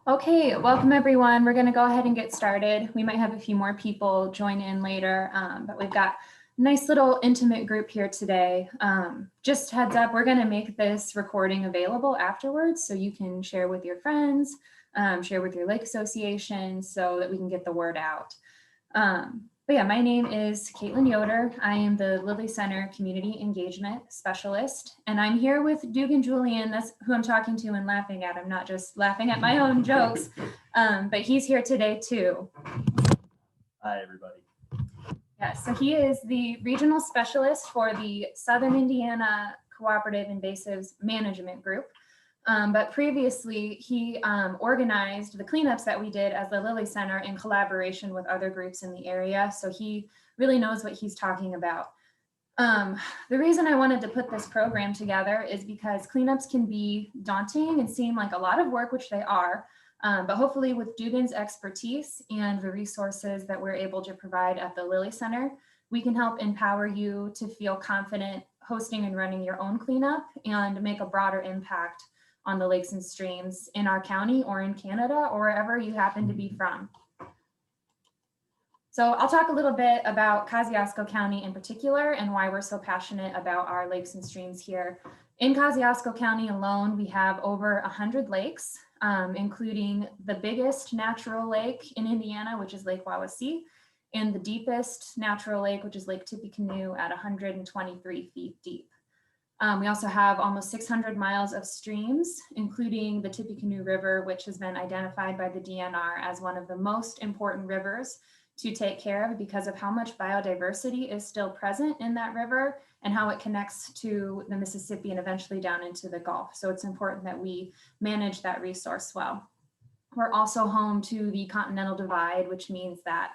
Okay, welcome everyone. We're going to go ahead and get started. We might have a few more people join in later, but we've got a nice little intimate group here today. Just heads up, we're going to make this recording available afterwards so you can share with your friends, share with your lake association so that we can get the word out. But yeah, my name is Caitlin Yoder. I am the Lilly Center Community Engagement Specialist, and I'm here with Dugan Julian. That's who I'm talking to and laughing at. I'm not just laughing at my own jokes, but he's here today too. Hi, everybody. Yeah, so he is the Regional Specialist for the Southern Indiana Cooperative Invasives Management Group. But previously, he organized the cleanups that we did as the Lilly Center in collaboration with other groups in the area. So he really knows what he's talking about. The reason I wanted to put this program together is because cleanups can be daunting and seem like a lot of work, which they are. But hopefully with Dugan's expertise and the resources that we're able to provide at the Lilly Center, we can help empower you to feel confident hosting and running your own cleanup and make a broader impact on the lakes and streams in our county or in Canada or wherever you happen to be from. So I'll talk a little bit about Ciusko County in particular and why we're so passionate about our lakes and streams here. In Ciusko County alone, we have over 100 lakes, including the biggest natural lake in Indiana, which is Lake Wawasee, and the deepest natural lake, which is Lake Tippecanoe at 123 feet deep. We also have almost 600 miles of streams, including the Tippecanoe River, which has been identified by the DNR as one of the most important rivers to take care of because of how much biodiversity is still present in that river and how it connects to the Mississippi and eventually down into the Gulf. So it's important that we manage that resource well. We're also home to the Continental Divide, which means that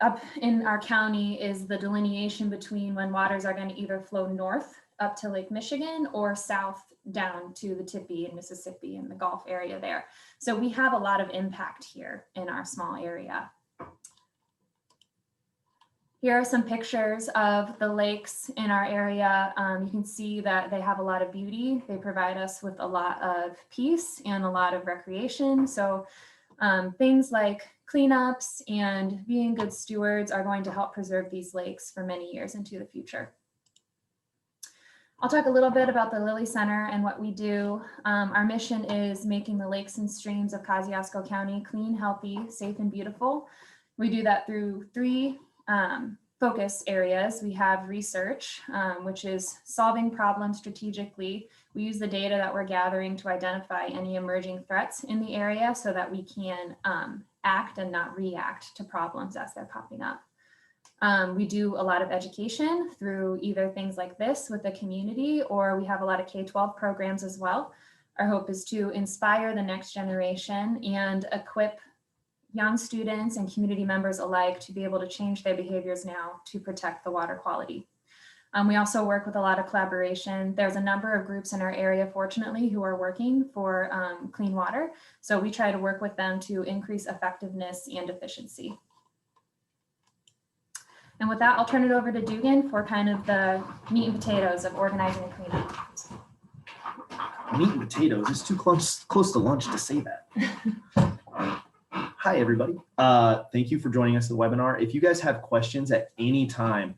up in our county is the delineation between when waters are going to either flow north up to Lake Michigan or south down to the Tippy and Mississippi and the Gulf area there. So we have a lot of impact here in our small area. Here are some pictures of the lakes in our area. You can see that they have a lot of beauty. They provide us with a lot of peace and a lot of recreation. So things like cleanups and being good stewards are going to help preserve these lakes for many years into the future. I'll talk a little bit about the Lilly Center and what we do. Our mission is making the lakes and streams of Ciusko County clean, healthy, safe, and beautiful. We do that through three focus areas. We have research, which is solving problems strategically. We use the data that we're gathering to identify any emerging threats in the area so that we can act and not react to problems as they're popping up. We do a lot of education through either things like this with the community, or we have a lot of K-12 programs as well. Our hope is to inspire the next generation and equip young students and community members alike to be able to change their behaviors now to protect the water quality. We also work with a lot of collaboration. There's a number of groups in our area, fortunately, who are working for clean water. So we try to work with them to increase effectiveness and efficiency. And with that, I'll turn it over to Dugan for kind of the meat and potatoes of organizing a cleanup. Meat and potatoes, it's too close to lunch to say that. Hi, everybody. Thank you for joining us at the webinar. If you guys have questions at any time,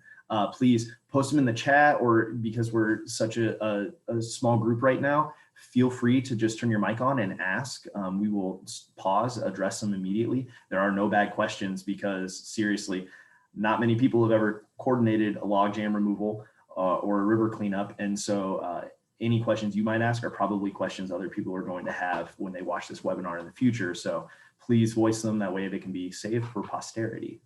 please post them in the chat, or because we're such a small group right now, feel free to just turn your mic on and ask. We will pause, address them immediately. There are no bad questions because seriously, not many people have ever coordinated a log jam removal or a river cleanup. And so any questions you might ask are probably questions other people are going to have when they watch this webinar in the future. So please voice them, that way they can be saved for posterity.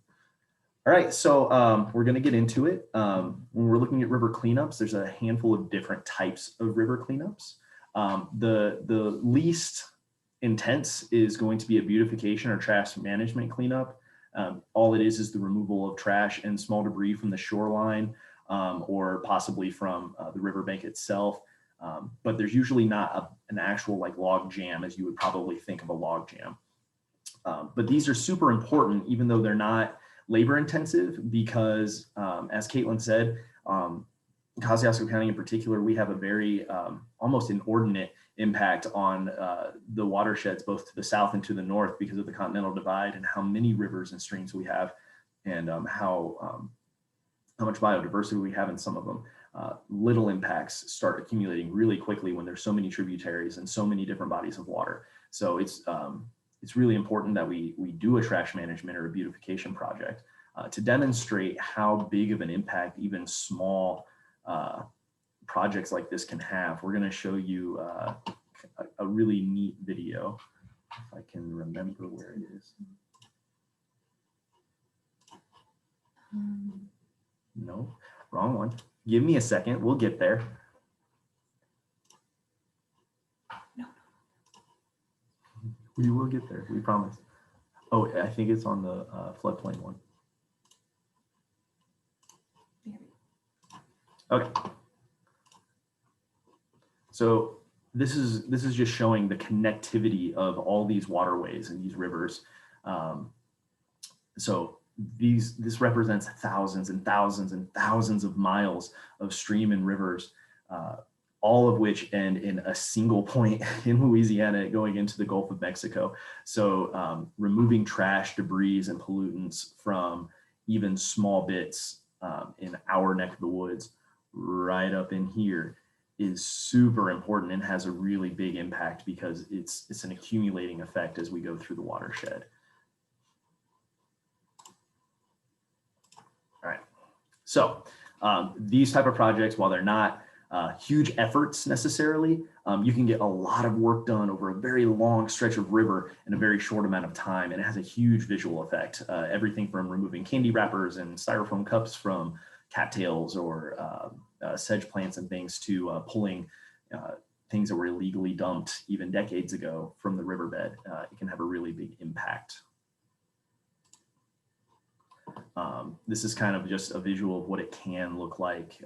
All right, so we're gonna get into it. When we're looking at river cleanups, there's a handful of different types of river cleanups. The least intense is going to be a beautification or trash management cleanup. All it is the removal of trash and small debris from the shoreline or possibly from the riverbank itself. But there's usually not an actual like log jam as you would probably think of a log jam. But these are super important, even though they're not labor intensive, because as Caitlin said, Ciusko County in particular, we have a very almost inordinate impact on the watersheds both to the south and to the north because of the Continental Divide and how many rivers and streams we have, and how much biodiversity we have in some of them. Little impacts start accumulating really quickly when there's so many tributaries and so many different bodies of water. So it's really important that we do a trash management or a beautification project to demonstrate how big of an impact even small projects like this can have. We're going to show you a really neat video, if I can remember where it is. No, wrong one. Give me a second. We'll get there. No. We will get there. We promise. Oh, I think it's on the floodplain one. Okay. So this is just showing the connectivity of all these waterways and these rivers. So this represents thousands and thousands and thousands of miles of stream and rivers, all of which end in a single point in Louisiana going into the Gulf of Mexico. So removing trash, debris, and pollutants from even small bits in our neck of the woods right up in here is super important and has a really big impact because it's an accumulating effect as we go through the watershed. All right, so these type of projects, while they're not huge efforts necessarily, you can get a lot of work done over a very long stretch of river in a very short amount of time, and it has a huge visual effect. Everything from removing candy wrappers and styrofoam cups from cattails or sedge plants and things to pulling things that were illegally dumped even decades ago from the riverbed. It can have a really big impact. This is kind of just a visual of what it can look like.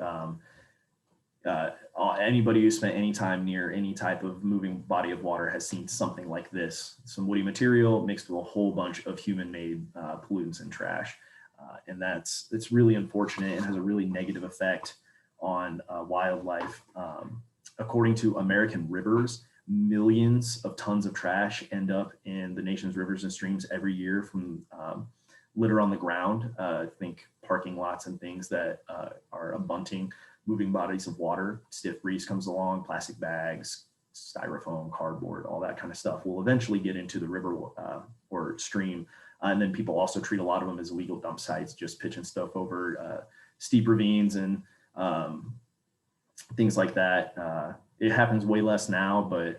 Anybody who spent any time near any type of moving body of water has seen something like this. Some woody material mixed with a whole bunch of human-made pollutants and trash. And it's really unfortunate and has a really negative effect on wildlife. According to American Rivers, millions of tons of trash end up in the nation's rivers and streams every year from litter on the ground. Think parking lots and things that are abutting moving bodies of water. Stiff breeze comes along, plastic bags, styrofoam, cardboard, all that kind of stuff will eventually get into the river or stream. And then people also treat a lot of them as illegal dump sites, just pitching stuff over steep ravines and things like that. It happens way less now, but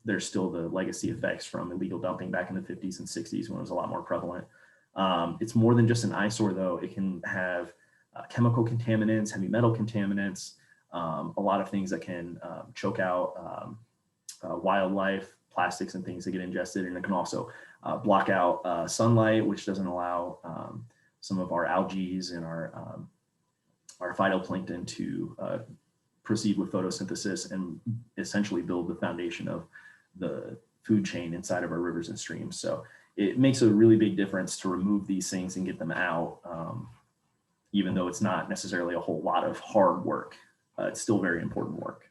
there's still the legacy effects from illegal dumping back in the 50s and 60s when it was a lot more prevalent. It's more than just an eyesore though. It can have chemical contaminants, heavy metal contaminants, a lot of things that can choke out wildlife, plastics and things that get ingested. And it can also block out sunlight, which doesn't allow some of our algae and our phytoplankton to proceed with photosynthesis and essentially build the foundation of the food chain inside of our rivers and streams. So it makes a really big difference to remove these things and get them out, even though it's not necessarily a whole lot of hard work. It's still very important work.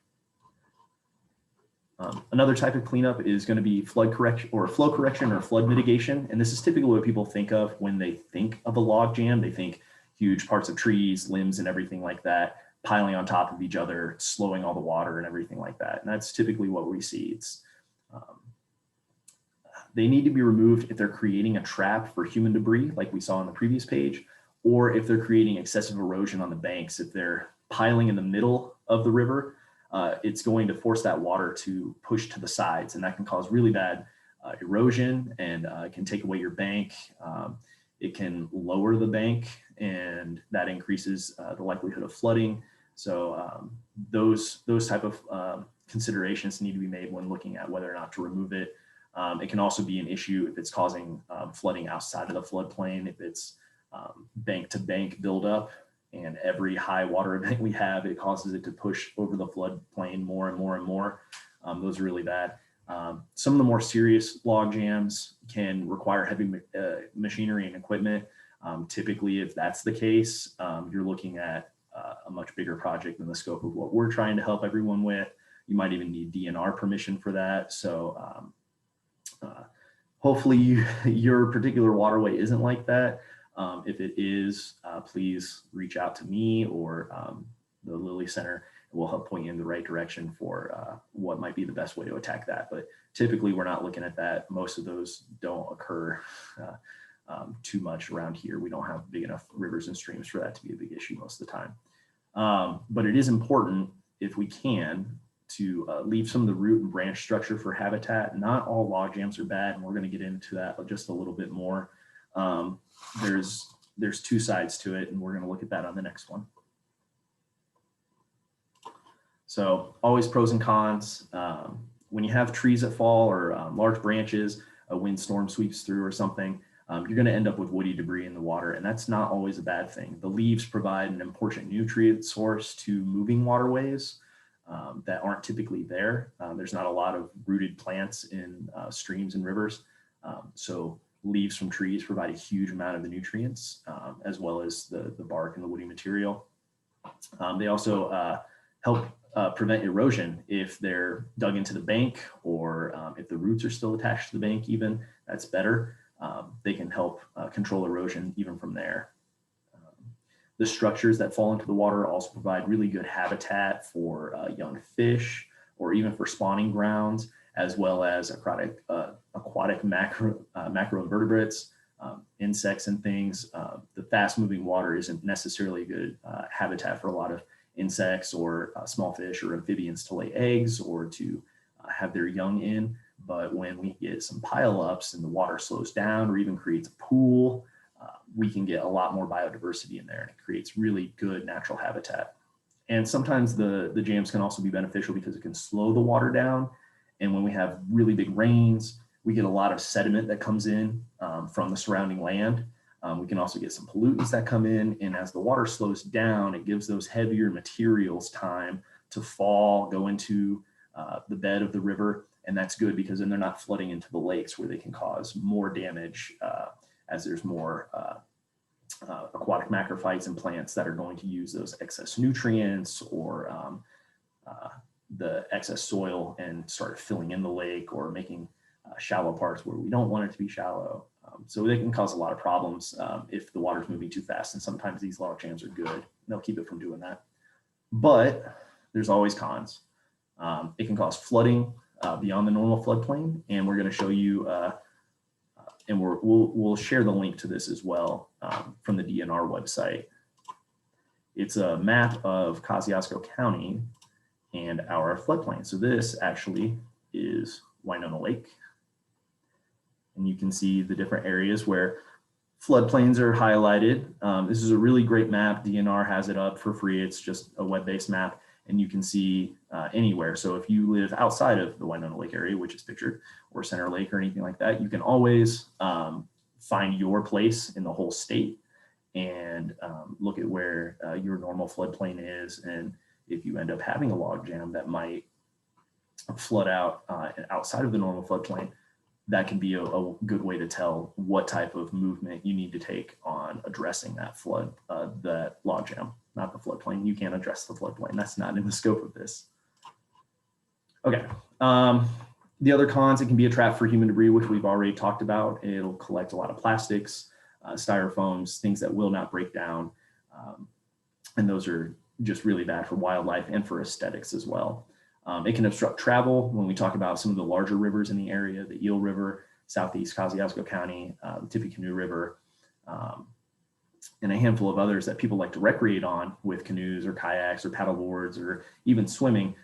Another type of cleanup is going to be flood correction or flow correction or flood mitigation. And this is typically what people think of when they think of a log jam. They think huge parts of trees, limbs, and everything like that piling on top of each other, slowing all the water and everything like that. And that's typically what we see. It's they need to be removed if they're creating a trap for human debris, like we saw on the previous page, or if they're creating excessive erosion on the banks. If they're piling in the middle of the river, it's going to force that water to push to the sides, and that can cause really bad erosion, and it can take away your bank. It can lower the bank, and that increases the likelihood of flooding. So those type of considerations need to be made when looking at whether or not to remove it. It can also be an issue if it's causing flooding outside of the floodplain, if it's bank to bank buildup, and every high water event we have, it causes it to push over the floodplain more and more and more. Those are really bad. Some of the more serious log jams can require heavy machinery and equipment. Typically, if that's the case, you're looking at a much bigger project than the scope of what we're trying to help everyone with. You might even need DNR permission for that. So hopefully your particular waterway isn't like that. If it is, please reach out to me or the Lilly Center. We'll help point you in the right direction for what might be the best way to attack that. But typically we're not looking at that. Most of those don't occur too much around here. We don't have big enough rivers and streams for that to be a big issue most of the time. But it is important, if we can, to leave some of the root and branch structure for habitat. Not all log jams are bad, and we're going to get into that just a little bit more. There's two sides to it, and we're going to look at that on the next one. So always pros and cons. When you have trees that fall or large branches, a windstorm sweeps through or something, you're going to end up with woody debris in the water, and that's not always a bad thing. The leaves provide an important nutrient source to moving waterways that aren't typically there. There's not a lot of rooted plants in streams and rivers. So leaves from trees provide a huge amount of the nutrients, as well as the bark and the woody material. They also help prevent erosion if they're dug into the bank, or if the roots are still attached to the bank even, that's better. They can help control erosion even from there. The structures that fall into the water also provide really good habitat for young fish, or even for spawning grounds, as well as aquatic macroinvertebrates, insects and things. The fast moving water isn't necessarily a good habitat for a lot of insects or small fish or amphibians to lay eggs or to have their young in. But when we get some pileups and the water slows down or even creates a pool, we can get a lot more biodiversity in there, and it creates really good natural habitat. And sometimes the jams can also be beneficial because it can slow the water down. And when we have really big rains, we get a lot of sediment that comes in from the surrounding land. We can also get some pollutants that come in. And as the water slows down, it gives those heavier materials time to fall, go into the bed of the river. And that's good because then they're not flooding into the lakes where they can cause more damage as there's more aquatic macrophytes and plants that are going to use those excess nutrients or the excess soil and start filling in the lake or making shallow parts where we don't want it to be shallow. So they can cause a lot of problems if the water's moving too fast. And sometimes these log jams are good. They'll keep it from doing that. But there's always cons. It can cause flooding beyond the normal floodplain. And we're going to show you, and we'll share the link to this as well from the DNR website. It's a map of Ciusko County and our floodplain. So this actually is Winona Lake. And you can see the different areas where floodplains are highlighted. This is a really great map. DNR has it up for free. It's just a web-based map, and you can see anywhere. So if you live outside of the Winona Lake area, which is pictured, or Center Lake or anything like that, you can always find your place in the whole state and look at where your normal floodplain is. And if you end up having a log jam that might flood out outside of the normal floodplain, that can be a good way to tell what type of movement you need to take on addressing that flood, that log jam, not the floodplain. You can't address the floodplain. That's not in the scope of this. Okay. The other cons, it can be a trap for human debris, which we've already talked about. It'll collect a lot of plastics, styrofoams, things that will not break down. And those are just really bad for wildlife and for aesthetics as well. It can obstruct travel when we talk about some of the larger rivers in the area, the Eel River, Southeast Ciusko County, the Tippecanoe River, and a handful of others that people like to recreate on with canoes or kayaks or paddle boards or even swimming.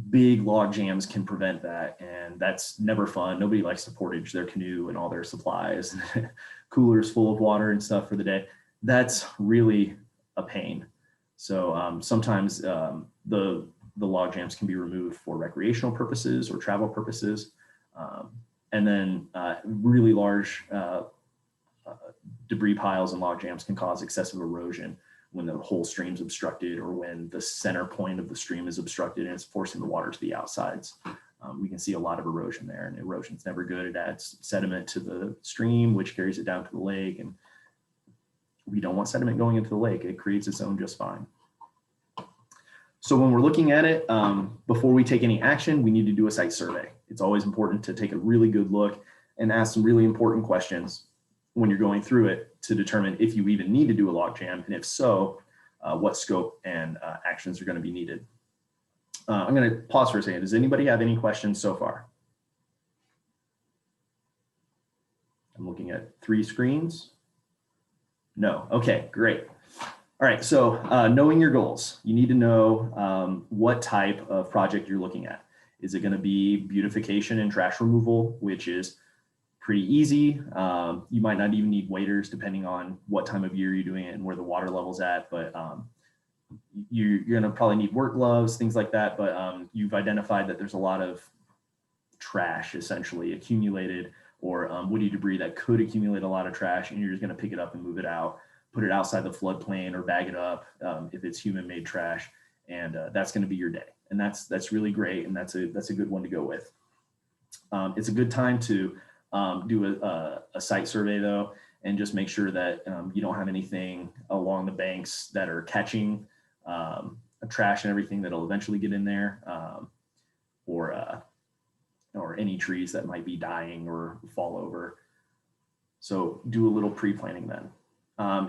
Big log jams can prevent that, and that's never fun. Nobody likes to portage their canoe and all their supplies, coolers full of water and stuff for the day. That's really a pain. So sometimes the log jams can be removed for recreational purposes or travel purposes. And then really large debris piles and log jams can cause excessive erosion when the whole stream's obstructed or when the center point of the stream is obstructed and it's forcing the water to the outsides. We can see a lot of erosion there, and erosion's never good. It adds sediment to the stream, which carries it down to the lake. And we don't want sediment going into the lake. It creates its own just fine. So when we're looking at it, before we take any action, we need to do a site survey. It's always important to take a really good look and ask some really important questions when you're going through it to determine if you even need to do a log jam, and if so, what scope and actions are going to be needed. I'm going to pause for a second. Does anybody have any questions so far? I'm looking at 3 screens. No. Okay, great. All right, so knowing your goals, you need to know what type of project you're looking at. Is it going to be beautification and trash removal, which is pretty easy. You might not even need waiters depending on what time of year you're doing it and where the water level's at, but you're going to probably need work gloves, things like that. But you've identified that there's a lot of trash essentially accumulated, or woody debris that could accumulate a lot of trash, and you're just going to pick it up and move it out, put it outside the floodplain or bag it up if it's human-made trash, and that's going to be your day. And that's really great, and that's a good one to go with. It's a good time to do a site survey though, and just make sure that you don't have anything along the banks that are catching trash and everything that'll eventually get in there, or any trees that might be dying or fall over. So do a little pre-planning then.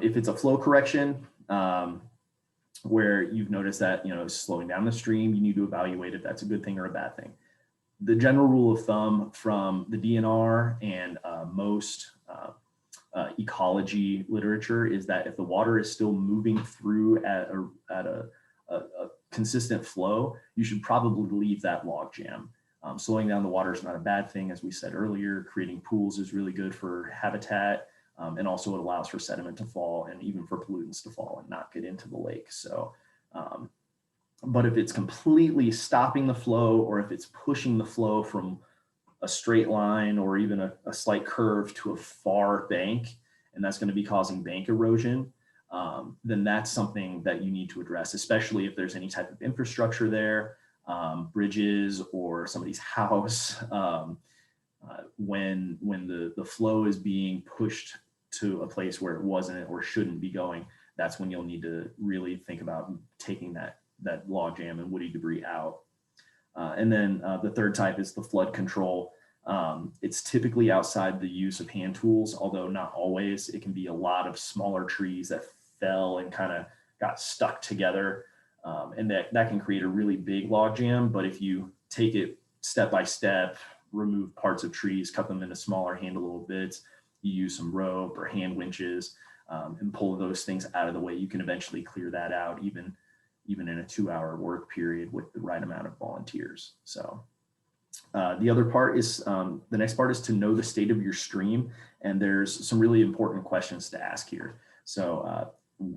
If it's a flow correction, where you've noticed that, it's slowing down the stream, you need to evaluate if that's a good thing or a bad thing. The general rule of thumb from the DNR and most ecology literature is that if the water is still moving through at a consistent flow, you should probably leave that log jam. Slowing down the water is not a bad thing. As we said earlier, creating pools is really good for habitat. And also it allows for sediment to fall and even for pollutants to fall and not get into the lake. So, but if it's completely stopping the flow, or if it's pushing the flow from a straight line or even a slight curve to a far bank, and that's going to be causing bank erosion, then that's something that you need to address, especially if there's any type of infrastructure there, bridges or somebody's house. When the flow is being pushed to a place where it wasn't or shouldn't be going, that's when you'll need to really think about taking that log jam and woody debris out. And then the third type is the flood control. It's typically outside the use of hand tools, although not always. It can be a lot of smaller trees that fell and kind of got stuck together. And that can create a really big log jam. But if you take it step by step, remove parts of trees, cut them into smaller handleable bits, you use some rope or hand winches, and pull those things out of the way, you can eventually clear that out, even in a 2-hour work period with the right amount of volunteers. So the other part is, the next part is to know the state of your stream. And there's some really important questions to ask here. So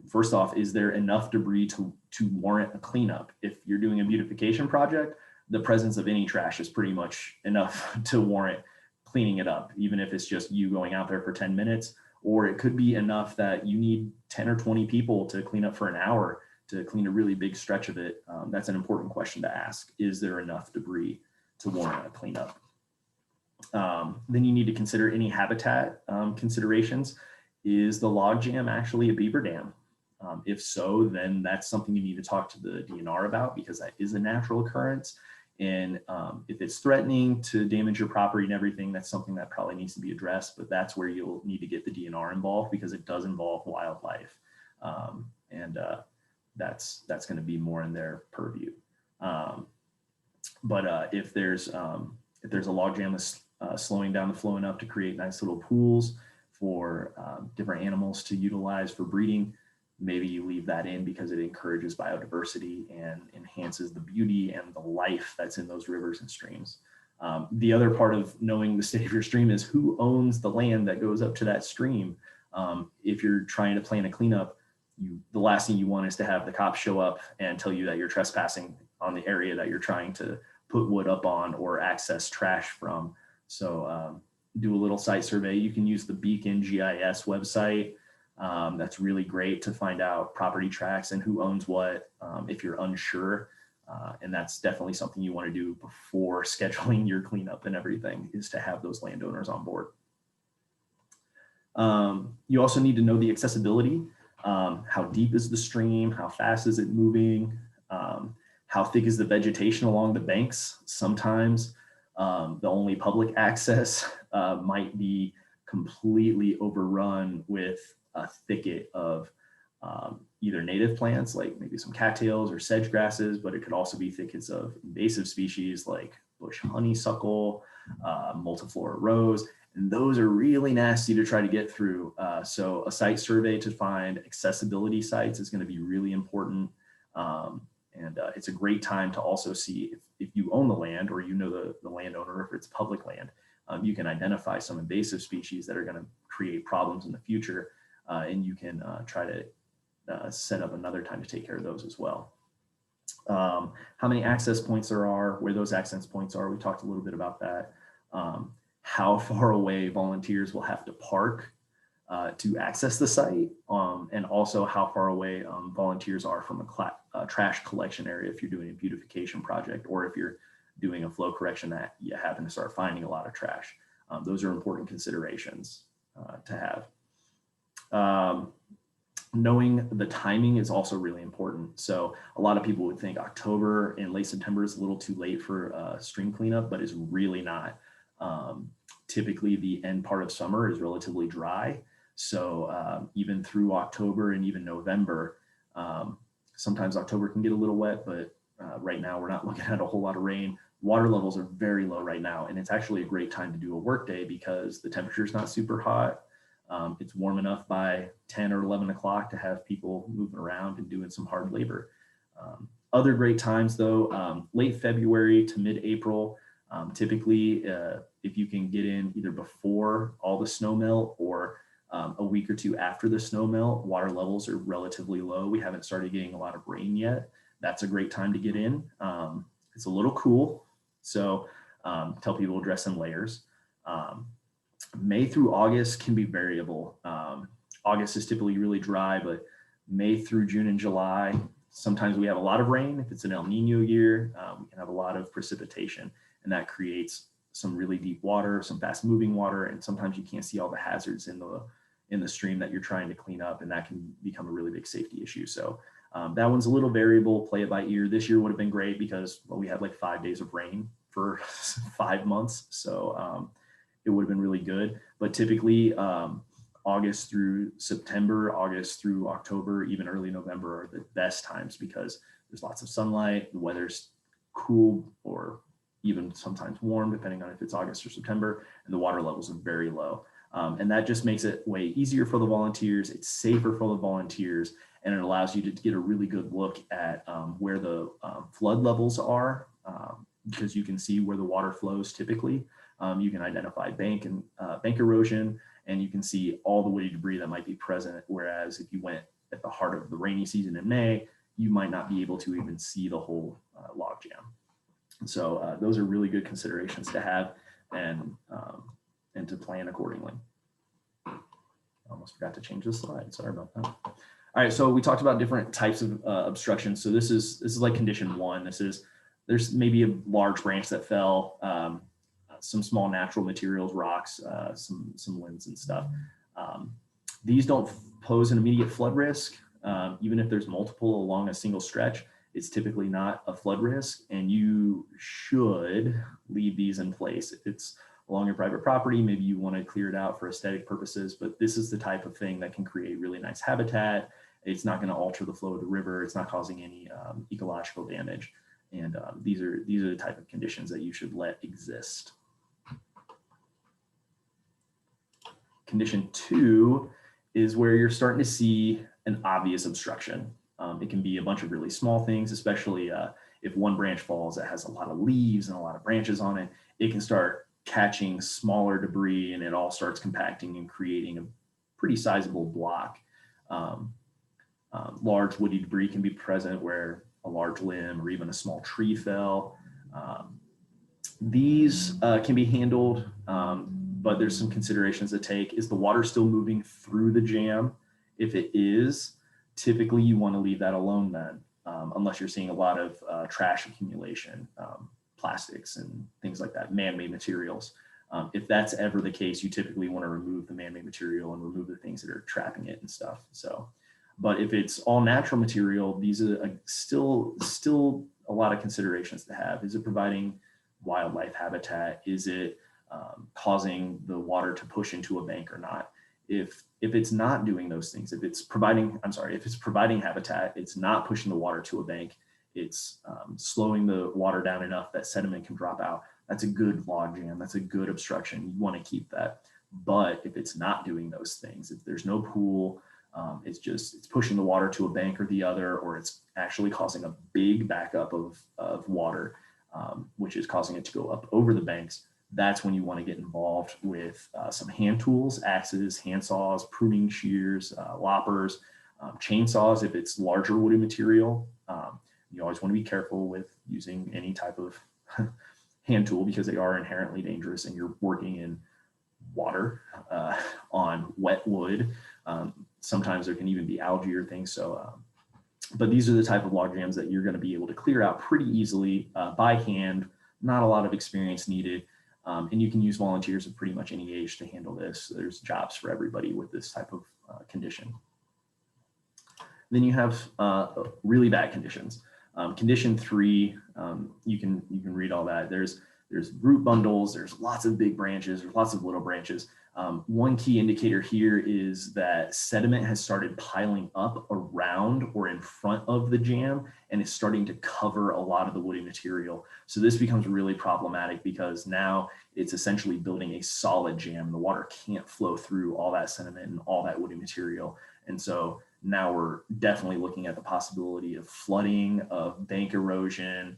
first off, is there enough debris to warrant a cleanup? If you're doing a beautification project, the presence of any trash is pretty much enough to warrant cleaning it up, even if it's just you going out there for 10 minutes, or it could be enough that you need 10 or 20 people to clean up for an hour to clean a really big stretch of it. That's an important question to ask. Is there enough debris to warrant a cleanup? Then you need to consider any habitat considerations. Is the log jam actually a beaver dam? If so, then that's something you need to talk to the DNR about, because that is a natural occurrence. And if it's threatening to damage your property and everything, that's something that probably needs to be addressed. But that's where you'll need to get the DNR involved, because it does involve wildlife. And that's going to be more in their purview. But if there's a log jam that's slowing down the flow enough to create nice little pools for different animals to utilize for breeding, maybe you leave that in because it encourages biodiversity and enhances the beauty and the life that's in those rivers and streams. The other part of knowing the state of your stream is who owns the land that goes up to that stream. If you're trying to plan a cleanup, the last thing you want is to have the cops show up and tell you that you're trespassing on the area that you're trying to put wood up on or access trash from. So do a little site survey. You can use the Beacon GIS website. That's really great to find out property tracks and who owns what if you're unsure. And that's definitely something you want to do before scheduling your cleanup and everything, is to have those landowners on board. You also need to know the accessibility. How deep is the stream? How fast is it moving? How thick is the vegetation along the banks? Sometimes the only public access might be completely overrun with a thicket of either native plants, like maybe some cattails or sedge grasses, but it could also be thickets of invasive species like bush honeysuckle, multiflora rose, and those are really nasty to try to get through. So a site survey to find accessibility sites is going to be really important. And it's a great time to also see if you own the land or you know the landowner, if it's public land, you can identify some invasive species that are going to create problems in the future, and you can try to set up another time to take care of those as well. How many access points there are, where those access points are, we talked a little bit about that. How far away volunteers will have to park to access the site, and also how far away volunteers are from a trash collection area if you're doing a beautification project, or if you're doing a flow correction that you happen to start finding a lot of trash. Those are important considerations to have. Knowing the timing is also really important. So a lot of people would think October and late September is a little too late for stream cleanup, but it's really not. Typically the end part of summer is relatively dry. So even through October and even November, sometimes October can get a little wet, but right now we're not looking at a whole lot of rain. Water levels are very low right now, and it's actually a great time to do a work day because the temperature is not super hot. It's warm enough by 10 or 11 o'clock to have people moving around and doing some hard labor. Other great times though, late February to mid-April, typically if you can get in either before all the snow melt or a week or two after the snow melt, water levels are relatively low. We haven't started getting a lot of rain yet. That's a great time to get in. It's a little cool, so tell people to dress in layers. May through August can be variable. August is typically really dry, but May through June and July, sometimes we have a lot of rain. If it's an El Nino year, we can have a lot of precipitation, and that creates some really deep water, some fast moving water, and sometimes you can't see all the hazards in the stream that you're trying to clean up, and that can become a really big safety issue. So that one's a little variable, play it by ear. This year would have been great because, well, we had like 5 days of rain for 5 months. So it would have been really good, but typically August through September, August through October, even early November are the best times because there's lots of sunlight, the weather's cool or even sometimes warm, depending on if it's August or September, and the water levels are very low. And that just makes it way easier for the volunteers. It's safer for the volunteers, and it allows you to get a really good look at where the flood levels are, because you can see where the water flows typically. You can identify bank erosion, and you can see all the woody debris that might be present. Whereas if you went at the heart of the rainy season in May, you might not be able to even see the whole log jam. So those are really good considerations to have and to plan accordingly. I almost forgot to change the slide. Sorry about that. All right, so we talked about different types of obstruction. So this is like condition one. There's maybe a large branch that fell, some small natural materials, rocks, some limbs and stuff. These don't pose an immediate flood risk. Even if there's multiple along a single stretch, it's typically not a flood risk, and you should leave these in place. If it's along your private property, maybe you want to clear it out for aesthetic purposes, but this is the type of thing that can create really nice habitat. It's not going to alter the flow of the river. It's not causing any ecological damage. And these are the type of conditions that you should let exist. Condition two is where you're starting to see an obvious obstruction. It can be a bunch of really small things, especially if one branch falls that has a lot of leaves and a lot of branches on it. It can start catching smaller debris, and it all starts compacting and creating a pretty sizable block. Large woody debris can be present where a large limb or even a small tree fell. These can be handled, but there's some considerations to take. Is the water still moving through the jam? If it is, typically you want to leave that alone then, unless you're seeing a lot of trash accumulation, plastics and things like that, man-made materials. If that's ever the case, you typically want to remove the man-made material and remove the things that are trapping it and stuff. So, but if it's all natural material, these are still a lot of considerations to have. Is it providing wildlife habitat? Is it causing the water to push into a bank or not? If it's not doing those things, if it's providing habitat, it's not pushing the water to a bank, it's slowing the water down enough that sediment can drop out, that's a good log jam, that's a good obstruction. You want to keep that. But if it's not doing those things, if there's no pool, it's pushing the water to a bank or the other, or it's actually causing a big backup of water, which is causing it to go up over the banks, that's when you want to get involved with some hand tools, axes, hand saws, pruning shears, loppers, chainsaws. If it's larger woody material, you always want to be careful with using any type of hand tool because they are inherently dangerous and you're working in water on wet wood. Sometimes there can even be algae or things. So, but these are the type of log jams that you're going to be able to clear out pretty easily by hand, not a lot of experience needed. And you can use volunteers of pretty much any age to handle this. There's jobs for everybody with this type of condition. Then you have really bad conditions. Condition 3, you can read all that. There's root bundles, there's lots of big branches, there's lots of little branches. One key indicator here is that sediment has started piling up around or in front of the jam, and it's starting to cover a lot of the woody material. So this becomes really problematic because now it's essentially building a solid jam. The water can't flow through all that sediment and all that woody material. And so now we're definitely looking at the possibility of flooding, of bank erosion,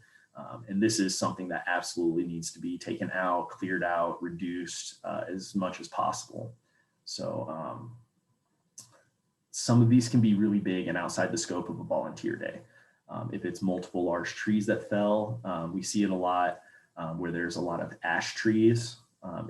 and this is something that absolutely needs to be taken out, cleared out, reduced as much as possible. So some of these can be really big and outside the scope of a volunteer day. If it's multiple large trees that fell, we see it a lot where there's a lot of ash trees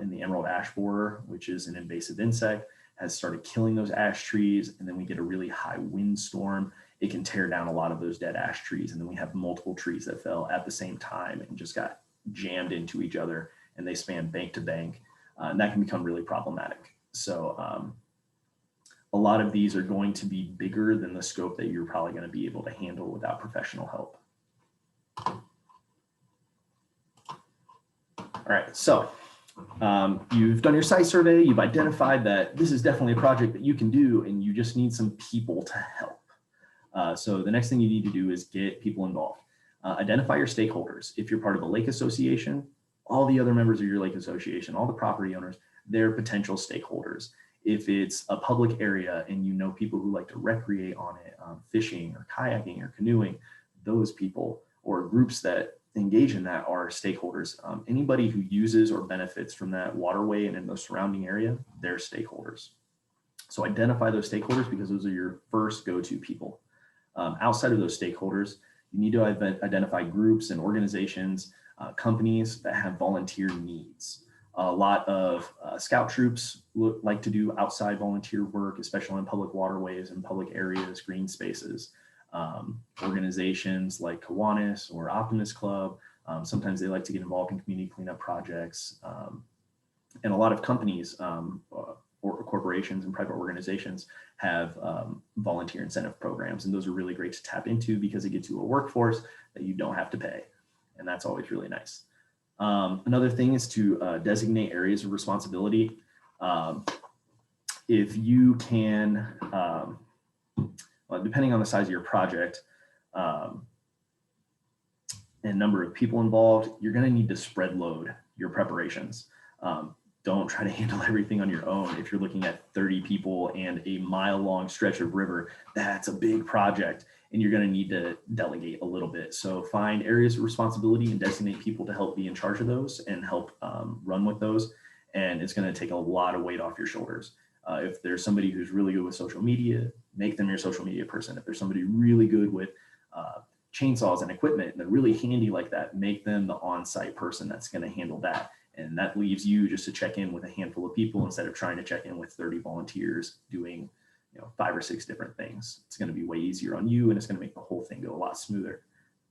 in the emerald ash borer, which is an invasive insect, has started killing those ash trees. And then we get a really high windstorm. It can tear down a lot of those dead ash trees. And then we have multiple trees that fell at the same time and just got jammed into each other, and they span bank to bank. And that can become really problematic. So a lot of these are going to be bigger than the scope that you're probably going to be able to handle without professional help. All right, so you've done your site survey, you've identified that this is definitely a project that you can do, and you just need some people to help. So the next thing you need to do is get people involved. Identify your stakeholders. If you're part of a lake association, all the other members of your lake association, all the property owners, they're potential stakeholders. If it's a public area and you know people who like to recreate on it, fishing or kayaking or canoeing, those people or groups that engage in that are stakeholders. Anybody who uses or benefits from that waterway and in the surrounding area, they're stakeholders. So identify those stakeholders because those are your first go-to people. Outside of those stakeholders, you need to identify groups and organizations, companies that have volunteer needs. A lot of scout troops like to do outside volunteer work, especially in public waterways and public areas, green spaces. Organizations like Kiwanis or Optimist Club, sometimes they like to get involved in community cleanup projects. And a lot of companies or corporations and private organizations have volunteer incentive programs. And those are really great to tap into because it gets you a workforce that you don't have to pay. And that's always really nice. Another thing is to designate areas of responsibility. If you can, well, depending on the size of your project and number of people involved, you're going to need to spread load your preparations. Don't try to handle everything on your own. If you're looking at 30 people and a mile-long stretch of river, that's a big project, and you're going to need to delegate a little bit. So find areas of responsibility and designate people to help be in charge of those and help run with those. And it's going to take a lot of weight off your shoulders. If there's somebody who's really good with social media, make them your social media person. If there's somebody really good with chainsaws and equipment and they're really handy like that, make them the on-site person that's going to handle that. And that leaves you just to check in with a handful of people instead of trying to check in with 30 volunteers doing 5 or 6 different things. It's going to be way easier on you, and it's going to make the whole thing go a lot smoother.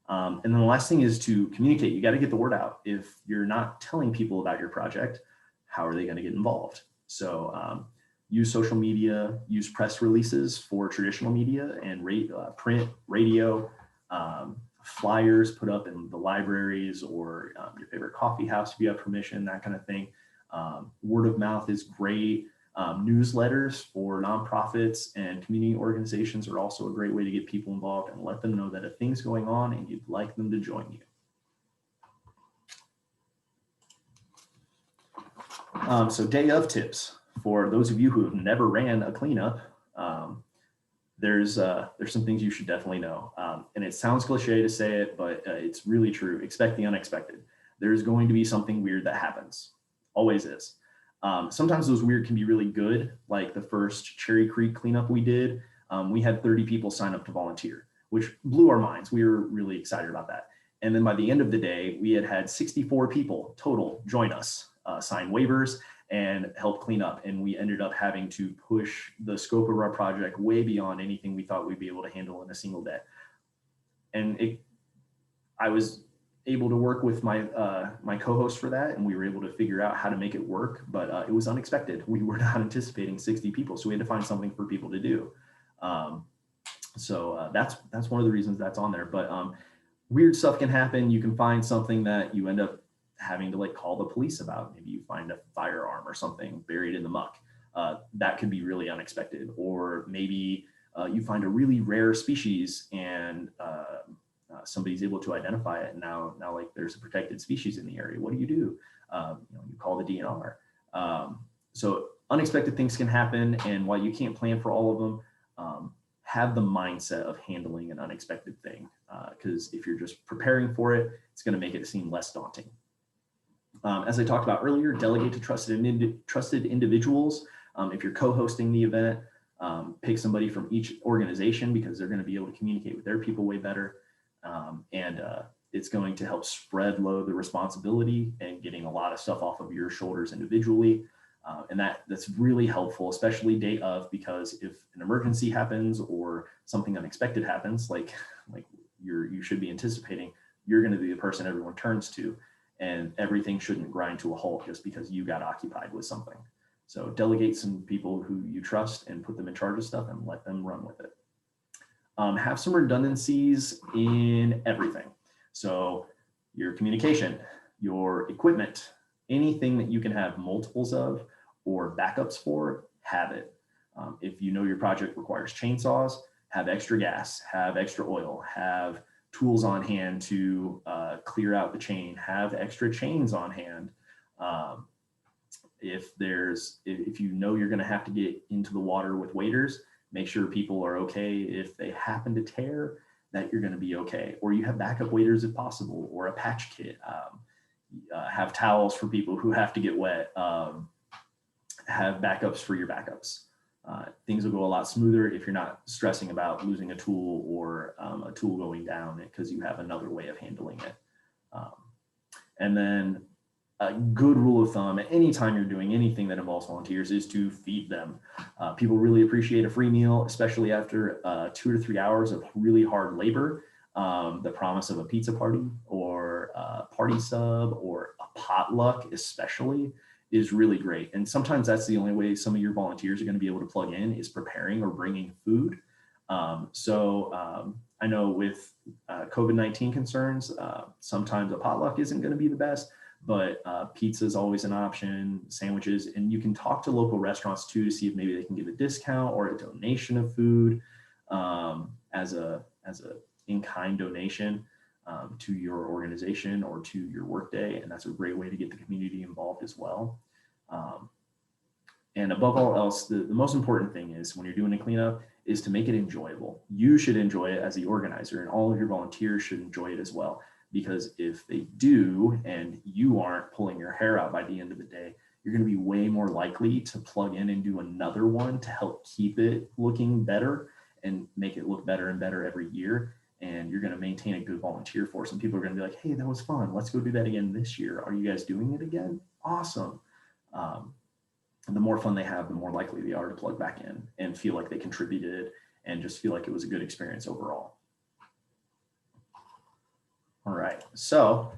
And then the last thing is to communicate. You got to get the word out. If you're not telling people about your project, how are they going to get involved? So use social media, use press releases for traditional media and print, radio, flyers put up in the libraries or your favorite coffee house if you have permission, that kind of thing. Word of mouth is great. Newsletters for nonprofits and community organizations are also a great way to get people involved and let them know that a thing's going on and you'd like them to join you. So day of tips for those of you who have never ran a cleanup. There's some things you should definitely know. And it sounds cliche to say it, but it's really true. Expect the unexpected. There's going to be something weird that happens. Always is. Sometimes those weird can be really good. Like the first Cherry Creek cleanup we did, we had 30 people sign up to volunteer, which blew our minds. We were really excited about that. And then by the end of the day, we had 64 people total join us, sign waivers and help clean up. And we ended up having to push the scope of our project way beyond anything we thought we'd be able to handle in a single day. And I was able to work with my my co-host for that, and we were able to figure out how to make it work, but it was unexpected. We were not anticipating 60 people, so we had to find something for people to do. So that's one of the reasons that's on there. But weird stuff can happen. You can find something that you end up having to like call the police about. Maybe you find a firearm or something buried in the muck. That could be really unexpected. Or maybe you find a really rare species and somebody's able to identify it. And now like there's a protected species in the area. What do? You call the DNR. So unexpected things can happen. And while you can't plan for all of them, have the mindset of handling an unexpected thing. Because if you're just preparing for it, it's going to make it seem less daunting. As I talked about earlier, delegate to trusted individuals. If you're co-hosting the event, pick somebody from each organization because they're going to be able to communicate with their people way better. And it's going to help spread load the responsibility and getting a lot of stuff off of your shoulders individually. And that's really helpful, especially day of, because if an emergency happens or something unexpected happens, like you should be anticipating, you're going to be the person everyone turns to, and everything shouldn't grind to a halt just because you got occupied with something. So delegate some people who you trust and put them in charge of stuff and let them run with it. Have some redundancies in everything. So your communication, your equipment, anything that you can have multiples of or backups for, have it. If you know your project requires chainsaws, have extra gas, have extra oil, have tools on hand to clear out the chain, have extra chains on hand. If you know you're going to have to get into the water with waders, make sure people are okay. If they happen to tear, that you're going to be okay. Or you have backup waders if possible, or a patch kit. Have towels for people who have to get wet. Have backups for your backups. Things will go a lot smoother if you're not stressing about losing a tool or a tool going down because you have another way of handling it. And then a good rule of thumb, anytime you're doing anything that involves volunteers, is to feed them. People really appreciate a free meal, especially after 2 to 3 hours of really hard labor. The promise of a pizza party or a party sub or a potluck especially is really great. And sometimes that's the only way some of your volunteers are going to be able to plug in, is preparing or bringing food. I know with COVID-19 concerns, sometimes a potluck isn't going to be the best, but pizza is always an option, sandwiches, and you can talk to local restaurants too to see if maybe they can give a discount or a donation of food as a in-kind donation to your organization or to your workday. And that's a great way to get the community involved as well. And above all else, the most important thing is when you're doing a cleanup is to make it enjoyable. You should enjoy it as the organizer, and all of your volunteers should enjoy it as well. Because if they do, and you aren't pulling your hair out by the end of the day, you're going to be way more likely to plug in and do another one to help keep it looking better and make it look better and better every year. And you're going to maintain a good volunteer force. And people are going to be like, hey, that was fun. Let's go do that again this year. Are you guys doing it again? Awesome. And the more fun they have, the more likely they are to plug back in and feel like they contributed and just feel like it was a good experience overall. All right, so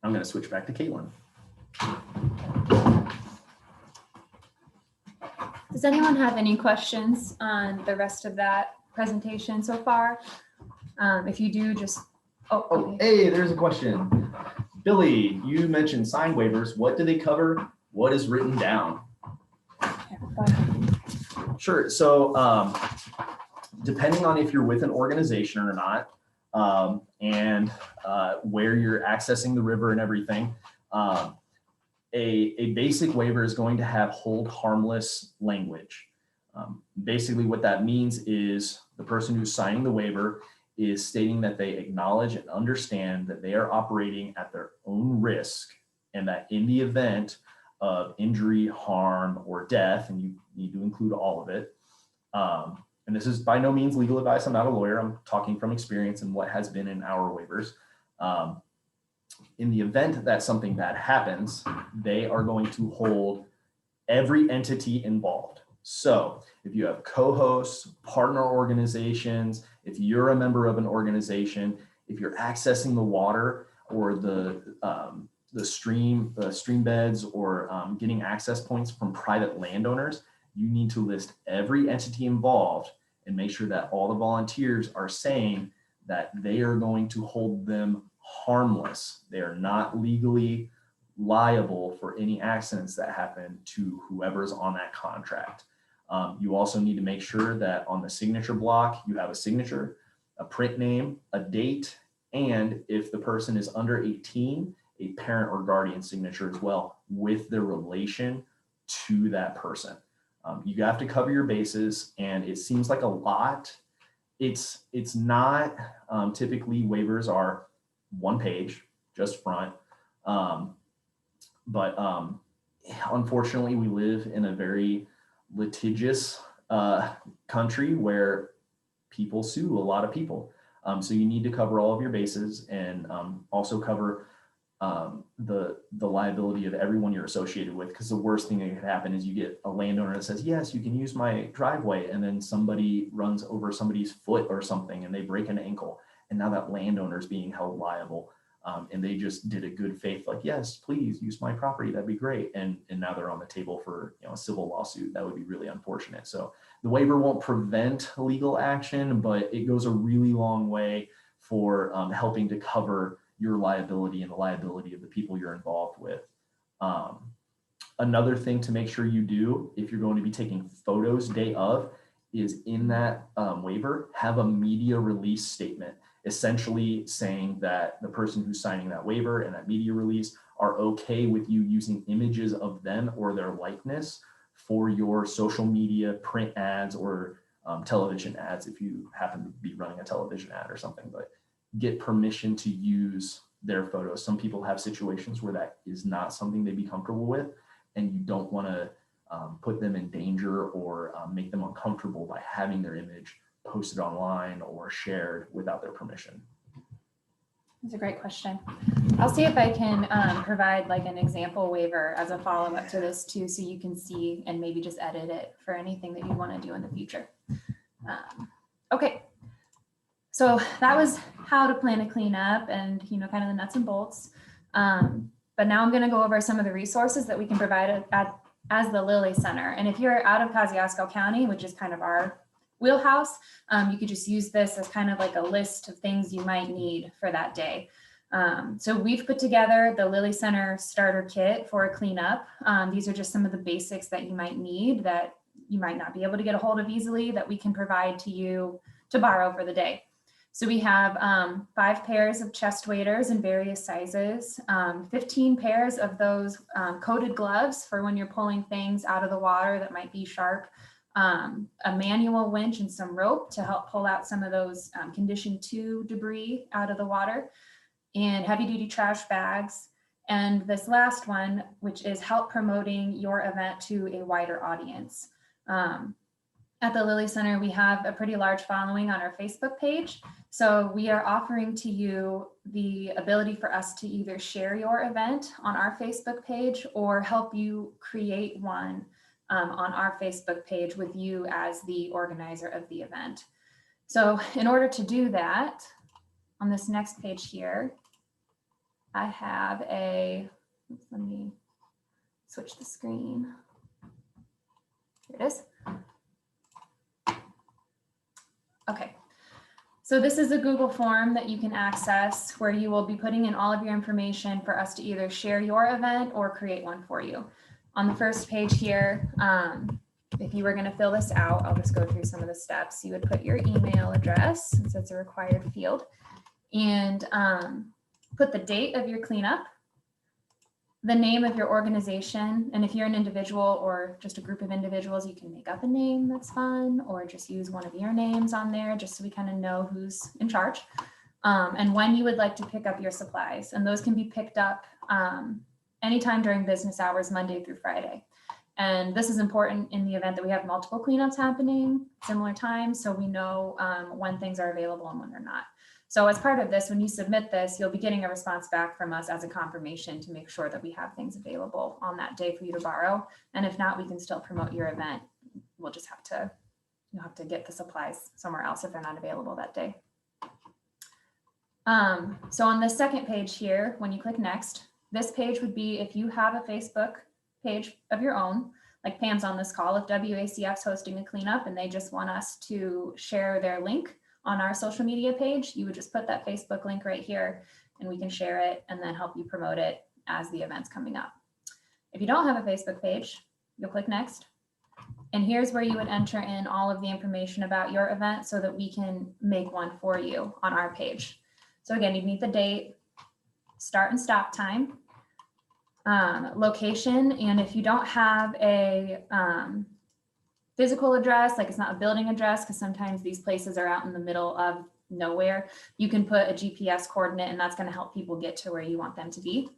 I'm going to switch back to Caitlin. Does anyone have any questions on the rest of that presentation so far? If you do, just Oh, Oh, okay. hey, there's a question. Billy, you mentioned sign waivers. What do they cover? What is written down? Yeah, go ahead. Sure. So depending on if you're with an organization or not, and where you're accessing the river and everything, a basic waiver is going to have hold harmless language. Basically what that means is the person who's signing the waiver is stating that they acknowledge and understand that they are operating at their own risk, and that in the event of injury, harm, or death, and you need to include all of it, and this is by no means legal advice, I'm not a lawyer, I'm talking from experience and what has been in our waivers. In the event that something bad happens, they are going to hold every entity involved. So if you have co-hosts, partner organizations, if you're a member of an organization, if you're accessing the water or the stream beds, or getting access points from private landowners, you need to list every entity involved and make sure that all the volunteers are saying that they are going to hold them harmless. They are not legally liable for any accidents that happen to whoever's on that contract. You also need to make sure that on the signature block, you have a signature, a print name, a date, and if the person is under 18, a parent or guardian signature as well with their relation to that person. You have to cover your bases, and it seems like a lot. It's not. Typically waivers are one page, just front. But unfortunately, we live in a very litigious country where people sue a lot of people. So you need to cover all of your bases, and also cover the liability of everyone you're associated with, because the worst thing that could happen is you get a landowner that says, yes, you can use my driveway, and then somebody runs over somebody's foot or something and they break an ankle, and now that landowner is being held liable. And they just did a good faith, like, yes, please use my property, that'd be great. And now they're on the table for a civil lawsuit. That would be really unfortunate. So the waiver won't prevent legal action, but it goes a really long way for helping to cover your liability and the liability of the people you're involved with. Another thing to make sure you do, if you're going to be taking photos day of, is in that waiver, have a media release statement, essentially saying that the person who's signing that waiver and that media release are okay with you using images of them or their likeness for your social media, print ads, or television ads, if you happen to be running a television ad or something. But get permission to use their photos. Some people have situations where that is not something they'd be comfortable with, and you don't want to put them in danger or make them uncomfortable by having their image posted online or shared without their permission. That's a great question. I'll see if I can provide like an example waiver as a follow-up to this too, so you can see and maybe just edit it for anything that you want to do in the future. Okay, so that was how to plan a cleanup and kind of the nuts and bolts. But now I'm going to go over some of the resources that we can provide as the Lilly Center. And if you're out of Kosciuszko County, which is kind of our wheelhouse, you could just use this as kind of like a list of things you might need for that day. So we've put together the Lilly Center starter kit for a cleanup. These are just some of the basics that you might need that you might not be able to get a hold of easily, that we can provide to you to borrow for the day. So we have 5 pairs of chest waders in various sizes, 15 pairs of those coated gloves for when you're pulling things out of the water that might be sharp, a manual winch and some rope to help pull out some of those condition 2 debris out of the water, and heavy duty trash bags. And this last one, which is help promoting your event to a wider audience. At the Lilly Center, we have a pretty large following on our Facebook page. So we are offering to you the ability for us to either share your event on our Facebook page or help you create one on our Facebook page with you as the organizer of the event. So in order to do that, on this next page here, I have let me switch the screen. Here it is. Okay, So this is a Google form that you can access where you will be putting in all of your information for us to either share your event or create one for you. On the first page here, if you were going to fill this out, I'll just go through some of the steps. You would put your email address, since it's a required field, and put the date of your cleanup, the name of your organization, and if you're an individual or just a group of individuals, you can make up a name, that's fun, or just use one of your names on there just so we kind of know who's in charge, and when you would like to pick up your supplies. And those can be picked up anytime during business hours, Monday through Friday. And this is important in the event that we have multiple cleanups happening similar times, so we know when things are available and when they're not. So as part of this, when you submit this, you'll be getting a response back from us as a confirmation to make sure that we have things available on that day for you to borrow. And if not, we can still promote your event. We'll just you'll have to get the supplies somewhere else if they're not available that day. So on the second page here, when you click next, this page would be if you have a Facebook page of your own, like Pam's on this call, if WACF's hosting a cleanup and they just want us to share their link on our social media page, you would just put that Facebook link right here and we can share it and then help you promote it as the event's coming up. If you don't have a Facebook page, you'll click next. And here's where you would enter in all of the information about your event so that we can make one for you on our page. So again, you'd need the date, start and stop time, location, and if you don't have a physical address, like it's not a building address, because sometimes these places are out in the middle of nowhere, you can put a GPS coordinate and that's going to help people get to where you want them to be.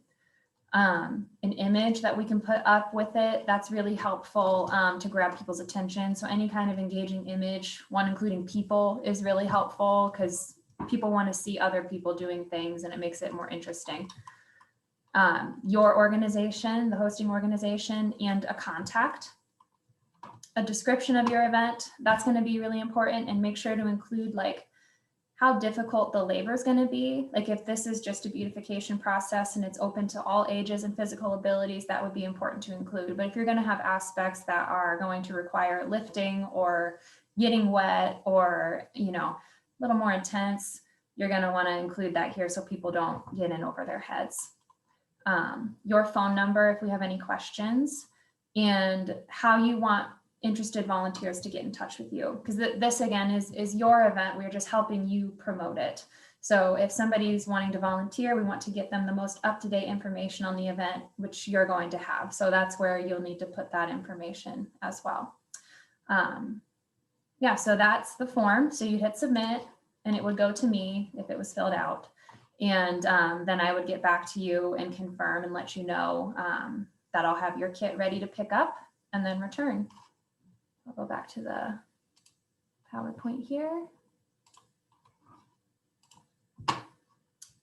An image that we can put up with it, that's really helpful to grab people's attention. So any kind of engaging image, one including people, is really helpful because people want to see other people doing things and it makes it more interesting. Your organization, the hosting organization, and a contact. A description of your event, that's going to be really important, and make sure to include like how difficult the labor is going to be. Like if this is just a beautification process and it's open to all ages and physical abilities, that would be important to include. But if you're going to have aspects that are going to require lifting or getting wet or, you know, a little more intense, you're going to want to include that here so people don't get in over their heads. Your phone number if we have any questions, and how you want interested volunteers to get in touch with you, because this again is your event. We're just helping you promote it. So if somebody's wanting to volunteer, we want to get them the most up-to-date information on the event, which you're going to have. So that's where you'll need to put that information as well. Yeah, so that's the form. So you'd hit submit and it would go to me if it was filled out. And then I would get back to you and confirm and let you know that I'll have your kit ready to pick up and then return. I'll go back to the PowerPoint here.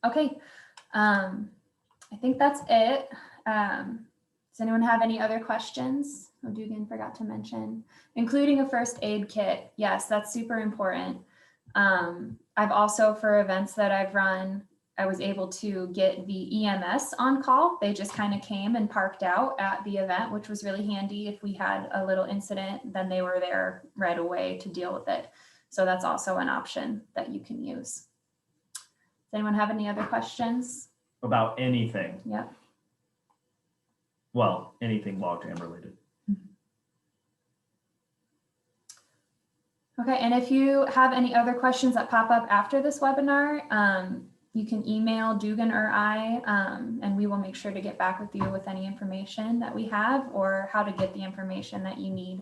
Okay, I think that's it. Does anyone have any other questions? Oh, Dugan forgot to mention, including a first aid kit. Yes, that's super important. I've also, for events that I've run, I was able to get the EMS on call. They just kind of came and parked out at the event, which was really handy. If we had a little incident, then they were there right away to deal with it. So that's also an option that you can use. Does anyone have any other questions? About anything? Yep. Well, anything logjam related. Okay, and if you have any other questions that pop up after this webinar, you can email Dugan or I, and we will make sure to get back with you with any information that we have or how to get the information that you need.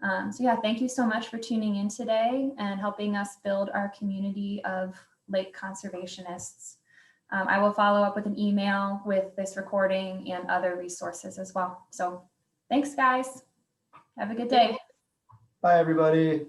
So yeah, thank you so much for tuning in today and helping us build our community of lake conservationists. I will follow up with an email with this recording and other resources as well. So thanks, guys. Have a good day. Bye, everybody.